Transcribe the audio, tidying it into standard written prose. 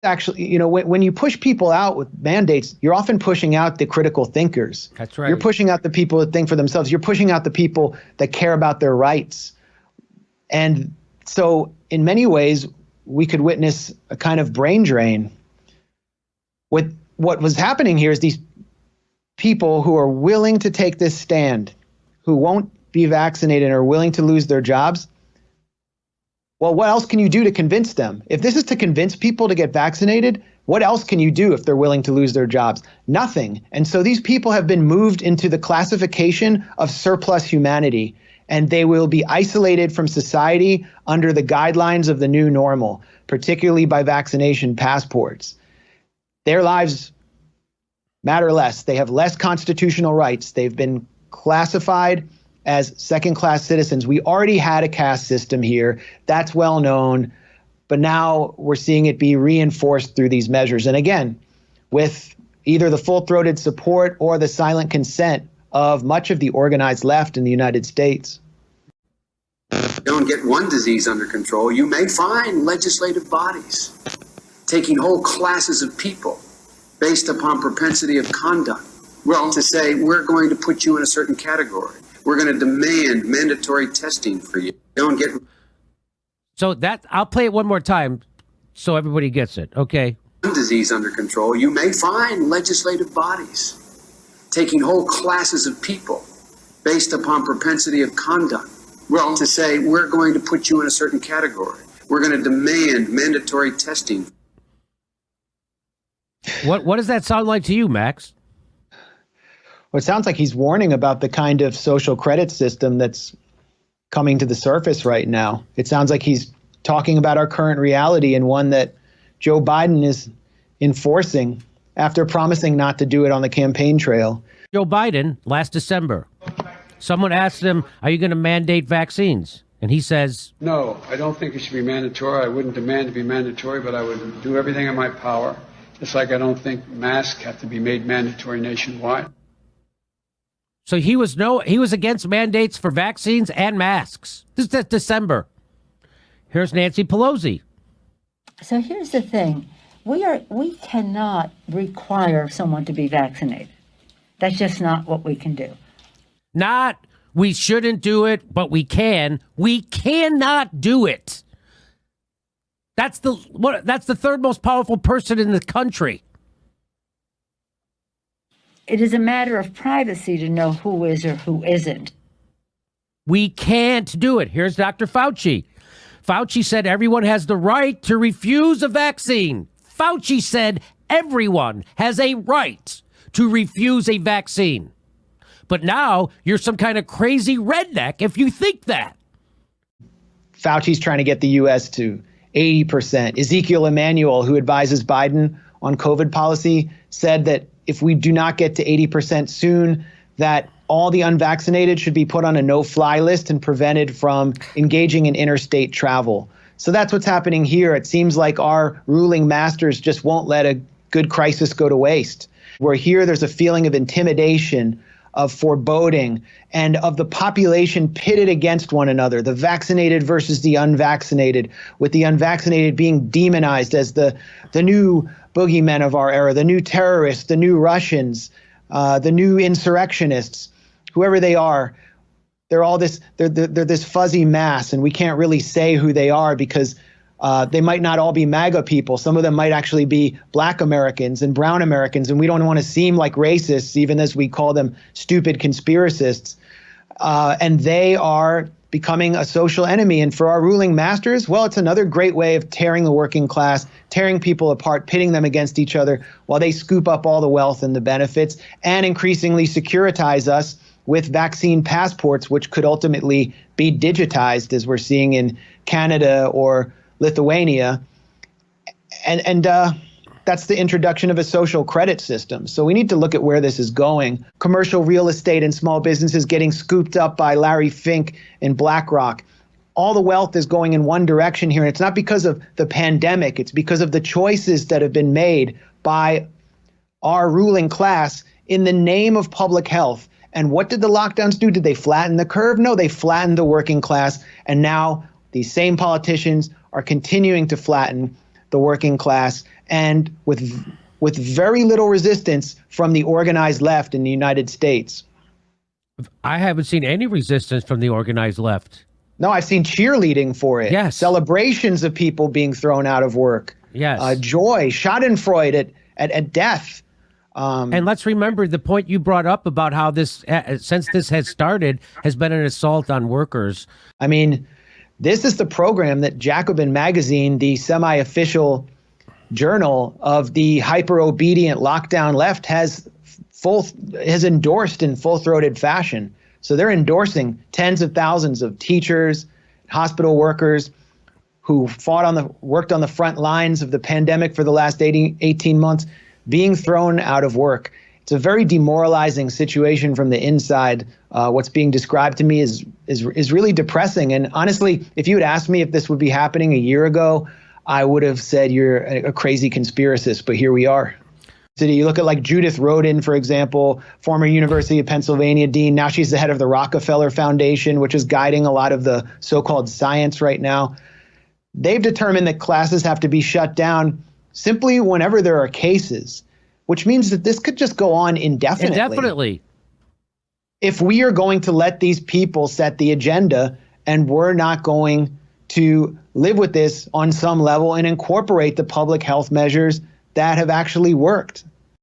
Actually, when you push people out with mandates, you're often pushing out the critical thinkers. That's right. You're pushing out the people that think for themselves. You're pushing out the people that care about their rights. And so in many ways, we could witness a kind of brain drain. With what was happening here is these people who are willing to take this stand, who won't be vaccinated and are willing to lose their jobs. Well, what else can you do to convince them? If this is to convince people to get vaccinated, what else can you do if they're willing to lose their jobs? Nothing. And so these people have been moved into the classification of surplus humanity, and they will be isolated from society under the guidelines of the new normal, particularly by vaccination passports. Their lives matter less. They have less constitutional rights. They've been classified as second-class citizens. We already had a caste system here. That's well known. But now we're seeing it be reinforced through these measures. And again, with either the full-throated support or the silent consent of much of the organized left in the United States. Don't get one disease under control, you may find legislative bodies taking whole classes of people based upon propensity of conduct. Well, to say, we're going to put you in a certain category. We're going to demand mandatory testing for you. Don't get... So that, I'll play it one more time so everybody gets it, okay? Disease under control, you may find legislative bodies taking whole classes of people based upon propensity of conduct. Well, to say, we're going to put you in a certain category. We're going to demand mandatory testing. What does that sound like to you, Max? Well, it sounds like he's warning about the kind of social credit system that's coming to the surface right now. It sounds like he's talking about our current reality and one that Joe Biden is enforcing after promising not to do it on the campaign trail. Joe Biden, last December, someone asked him, are you going to mandate vaccines? And he says, no, I don't think it should be mandatory. I wouldn't demand to be mandatory, but I would do everything in my power. Just like I don't think masks have to be made mandatory nationwide. So he was against mandates for vaccines and masks. This is December. Here's Nancy Pelosi. So here's the thing. We cannot require someone to be vaccinated. That's just not what we can do. Not we shouldn't do it, but we can. We cannot do it. That's the third most powerful person in the country. It is a matter of privacy to know who is or who isn't. We can't do it. Here's Dr. Fauci. Fauci said everyone has the right to refuse a vaccine. Fauci said everyone has a right to refuse a vaccine. But now you're some kind of crazy redneck if you think that. Fauci's trying to get the U.S. to 80%. Ezekiel Emanuel, who advises Biden on COVID policy, said that if we do not get to 80% soon, that all the unvaccinated should be put on a no-fly list and prevented from engaging in interstate travel. So that's what's happening here. It seems like our ruling masters just won't let a good crisis go to waste. Where here there's a feeling of intimidation, of foreboding, and of the population pitted against one another, the vaccinated versus the unvaccinated, with the unvaccinated being demonized as the new boogeymen of our era, the new terrorists, the new Russians, the new insurrectionists, whoever they are. They're all they're this fuzzy mass, and we can't really say who they are because they might not all be MAGA people. Some of them might actually be Black Americans and brown Americans, and we don't want to seem like racists, even as we call them stupid conspiracists. And they are becoming a social enemy. And for our ruling masters, well, it's another great way of tearing the working class, tearing people apart, pitting them against each other while they scoop up all the wealth and the benefits and increasingly securitize us with vaccine passports, which could ultimately be digitized, as we're seeing in Canada or Lithuania. And that's the introduction of a social credit system. So we need to look at where this is going. Commercial real estate and small businesses getting scooped up by Larry Fink and BlackRock. All the wealth is going in one direction here. And it's not because of the pandemic. It's because of the choices that have been made by our ruling class in the name of public health. And what did the lockdowns do? Did they flatten the curve? No, they flattened the working class. And now these same politicians are continuing to flatten the working class, and with very little resistance from the organized left in the United States. I haven't seen any resistance from the organized left. No, I've seen cheerleading for it. Yes. Celebrations of people being thrown out of work. Yes. Joy, Schadenfreude at death. And let's remember the point you brought up about how this, since this has started, has been an assault on workers. I mean, this is the program that Jacobin Magazine, the semi-official journal of the hyper-obedient lockdown left, has endorsed in full-throated fashion. So they're endorsing tens of thousands of teachers, hospital workers who worked on the front lines of the pandemic for the last 18 months, being thrown out of work. It's a very demoralizing situation from the inside. What's being described to me is really depressing. And honestly, if you had asked me if this would be happening a year ago, I would have said you're a crazy conspiracist, but here we are. So you look at like Judith Rodin, for example, former University of Pennsylvania dean. Now she's the head of the Rockefeller Foundation, which is guiding a lot of the so-called science right now. They've determined that classes have to be shut down simply whenever there are cases, which means that this could just go on indefinitely. Indefinitely. If we are going to let these people set the agenda and we're not going to live with this on some level and incorporate the public health measures that have actually worked.